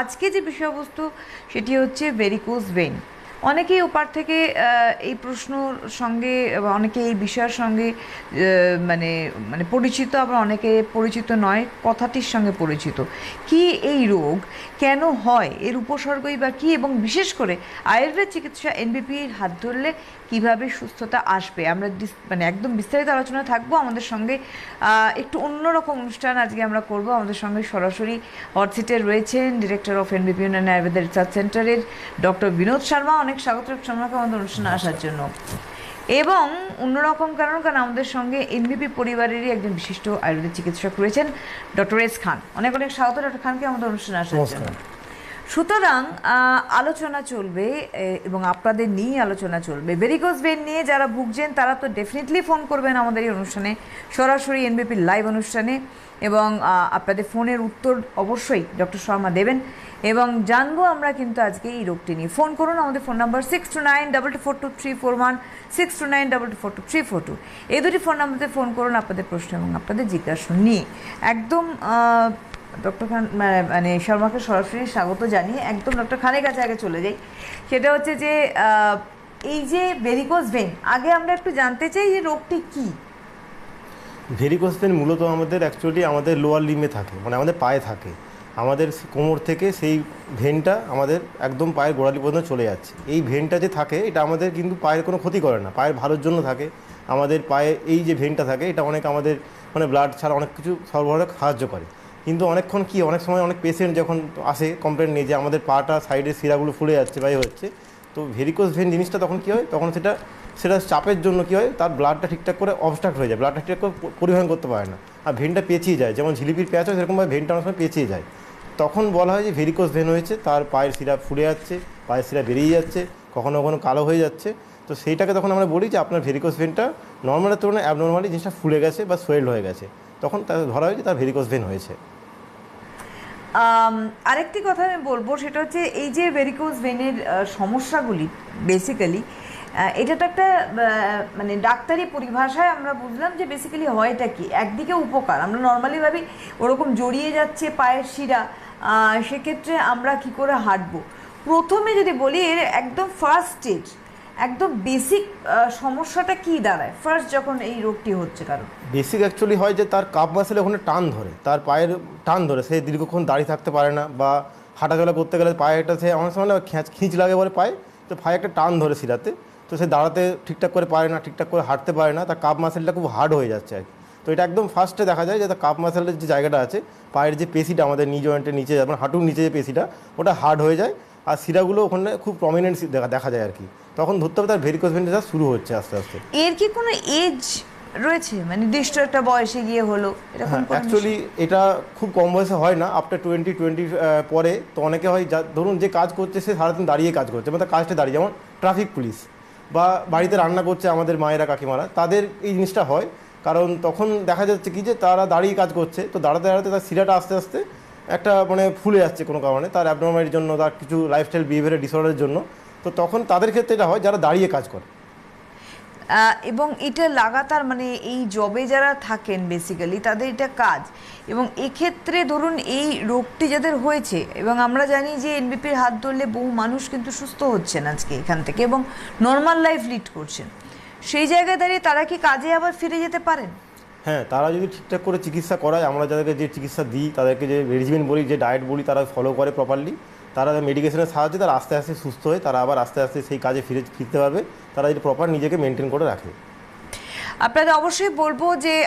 আজকে যে বিষয়বস্তু সেটি হচ্ছে ভেরিকোজ ভেইন। অনেকেই ওপার থেকে এই প্রশ্নর সঙ্গে বা অনেকে এই বিষয়ের সঙ্গে মানে মানে পরিচিত, আবার অনেকে পরিচিত নয়, কথাটির সঙ্গে পরিচিত। কি এই রোগ, কেন হয়, এর উপসর্গই বা কী, এবং বিশেষ করে আয়ুর্বেদ চিকিৎসা এনবিপির হাত ধরলে কিভাবে সুস্থতা আসবে, আমরা মানে একদম বিস্তারিত আলোচনা থাকবো। আমাদের সঙ্গে একটু অন্যরকম অনুষ্ঠান আজকে আমরা করব। আমাদের সঙ্গে সরাসরি হটসিটে রয়েছেন director of এনবিপি Unani Ayurveda research সেন্টারের ডক্টর বিনোদ শর্মা। অনেক স্বাগত শর্মাকে আমাদের অনুষ্ঠানে আসার জন্য। এবং অন্যরকম কারণ আমাদের সঙ্গে এনবিপি পরিবারেরই একজন বিশিষ্ট আয়ুর্বেদিক চিকিৎসক রয়েছেন ডক্টর এস খান। অনেক অনেক স্বাগত ডক্টর খানকে আমাদের অনুষ্ঠানে আসার জন্য। সুতরাং আলোচনা চলবে এবং আপনাদের নিয়ে আলোচনা চলবে। ভেরিকোজ ভেইন নিয়ে যারা ভুগছেন তারা তো ডেফিনেটলি ফোন করবেন আমাদের এই অনুষ্ঠানে, সরাসরি এনবিপির লাইভ অনুষ্ঠানে, এবং আপনাদের ফোনের উত্তর অবশ্যই ডক্টর শর্মা দেবেন। এবং জানবো আমরা কিন্তু আজকে এই রোগটি নিয়ে। ফোন করুন, আমাদের ফোন নাম্বার 6292242341, 6292242342। এই দুটি ফোন নাম্বারে ফোন করুন আপনাদের প্রশ্ন এবং আপনাদের জিজ্ঞাসা নিয়ে। একদম ডক্টর খান মানে শর্মাকে সরাসরি স্বাগত জানিয়ে একদম ডক্টর খানের কাছে আগে চলে যাই। সেটা হচ্ছে যে এই যে ভেরিকোজ ভেইন, আগে আমরা একটু জানতে চাই যে রোগটি কী। ভেরিকোজ ভেইন মূলত আমাদের লোয়ার লিম্বে থাকে, মানে আমাদের পায়ে থাকে। আমাদের কোমর থেকে সেই ভেনটা আমাদের একদম পায়ের গোড়ালি পর্যন্ত চলে যাচ্ছে। এই ভেনটা যে থাকে এটা আমাদের কিন্তু পায়ের কোনো ক্ষতি করে না, পায়ের ভালোর জন্য থাকে। আমাদের পায়ে এই যে ভেনটা থাকে এটা আমাদের ব্লাড ছাড়া অনেক কিছু সরবরাহে সাহায্য করে। কিন্তু অনেক সময় অনেক পেশেন্ট যখন আসে কমপ্লেন নিয়ে যে আমাদের পাটা সাইডের শিরাগুলো ফুলে যাচ্ছে বা হচ্ছে, তো ভেরিকোজ ভেইন জিনিসটা তখন কী হয়, তখন সেটা চাপের জন্য কী হয়, তার ব্লাডটা ঠিকঠাক করে অবস্ট্রাক্ট হয়ে যায়, ব্লাডটা ঠিকঠাক করে পরিবহন করতে পারে না, আর ভেনটা পেঁচিয়ে যায়। যেমন ঝিলিপির পেঁচ হয় সেরকমভাবে ভেনটা অনেক সময় পেঁচিয়ে যায়। তখন বলা হয় যে ভেরিকোজ ভেইন হয়েছে, তার পায়ের শিরা ফুলে যাচ্ছে, পায়ের শিরা বেরিয়ে যাচ্ছে, কখনো কখনো কালো হয়ে যাচ্ছে। তো সেইটাকে তখন আমরা বলি যে আপনার ভেরিকোজ ভেইনটা নর্মালের তুলনায় অ্যাবনর্মালি জিনিসটা ফুলে গেছে বা সোয়েল্ড হয়ে গেছে, তখন তাকে ধরা হয় যে তার ভেরিকোজ ভেইন হয়েছে। আরেকটি কথা আমি বলবো, সেটা হচ্ছে এই যে ভেরিকোজ ভেইনের সমস্যাগুলি বেসিক্যালি, এটা তো একটা মানে ডাক্তারি পরিভাষায় আমরা বুঝলাম যে বেসিক্যালি হয়টা কি। একদিকে উপকার, আমরা নর্মালি ভাবি ওরকম জড়িয়ে যাচ্ছে পায়ের শিরা, সেক্ষেত্রে আমরা কি করে হাঁটবো। প্রথমে যদি বলি এর একদম ফার্স্ট স্টেজ, একদম বেসিক সমস্যাটা কি দাঁড়ায় ফার্স্ট যখন এই রোগটি হচ্ছে? কারণ বেসিক অ্যাকচুয়ালি হয় যে তার কাপ মাসেলে ওখানে টান ধরে, তার পায়ের টান ধরে, সে দীর্ঘক্ষণ দাঁড়িয়ে থাকতে পারে না, বা হাঁটাচলা করতে গেলে পায়ে একটা সে অনেক সময় খিঁচ লাগে বলে পায়ে, তো পায়ে একটা টান ধরে শিরাতে, তো সে দাঁড়াতে ঠিকঠাক করে পারে না, ঠিকঠাক করে হাঁটতে পারে না, তার কাপ মাসেলটা খুব হার্ড হয়ে যাচ্ছে আর কি। তো এটা একদম ফার্স্টে দেখা যায় যে তার কাপ মাসেলের যে জায়গাটা আছে, পায়ের যে পেশিটা আমাদের নি জয়েন্টের নিচে, যেমন হাঁটুর নিচে যে পেশিটা, ওটা হার্ড হয়ে যায়, আর শিরাগুলো ওখানে খুব প্রমিনেন্ট দেখা যায় আর কি। তখন ধরতে হবে তার ভেরিকোজ ভেইনটা শুরু হচ্ছে আস্তে আস্তে। এর কি কোনো এজ রয়েছে, মানে নির্দিষ্ট একটা বয়সে গিয়ে হলো এরকম? হ্যাঁ, অ্যাকচুয়ালি এটা খুব কম বয়সে হয় না, আফটার 20 পরে তো অনেকে হয় যা ধরুন যে কাজ করছে সে সারাদিন দাঁড়িয়ে কাজ করছে, মানে তার কাজটা দাঁড়িয়ে, যেমন ট্রাফিক পুলিশ বা বাড়িতে রান্না করছে আমাদের মায়েরা কাকিমারা, তাদের এই জিনিসটা হয়। কারণ তখন দেখা যাচ্ছে কি যে তারা দাঁড়িয়ে কাজ করছে, তো দাঁড়াতে দাঁড়াতে তার শিরাটা আস্তে আস্তে একটা ফুলে যাচ্ছে কোনো কারণে, তার অ্যাবনর্মালিটির জন্য, তার কিছু লাইফস্টাইল বিহেভিয়ারের ডিসঅর্ডারের জন্য। তো তখন তাদের ক্ষেত্রে এটা হয় যারা দাঁড়িয়ে কাজ করে। এবং এটা লাগাতার, মানে এই জবে যারা থাকেন বেসিক্যালি তাদের এটা কাজ। এবং এক্ষেত্রে ধরুন এই রোগটি যাদের হয়েছে, এবং আমরা জানি যে এনবিপির হাত ধরলে বহু মানুষ কিন্তু সুস্থ হচ্ছেন আজকে এখান থেকে এবং নর্মাল লাইফ লিড করছেন, সেই জায়গায় দাঁড়িয়ে তারা কি কাজে আবার ফিরে যেতে পারেন? হ্যাঁ, তারা যদি ঠিকঠাক করে চিকিৎসা করায়, আমরা যাদেরকে যে চিকিৎসা দিই, তাদেরকে যে রেজিমেন্ট বলি, যে ডায়েট বলি, তারা ফলো করে প্রপারলি, তারা মেডিকেশনের সাহায্যে তারা আস্তে আস্তে সুস্থ হয়ে তারা আবার আস্তে আস্তে সেই কাজে ফিরতে পারবে, তারা যদি প্রপার নিজেকে মেনটেন করে রাখে। আপনাদের অবশ্যই বলবো যে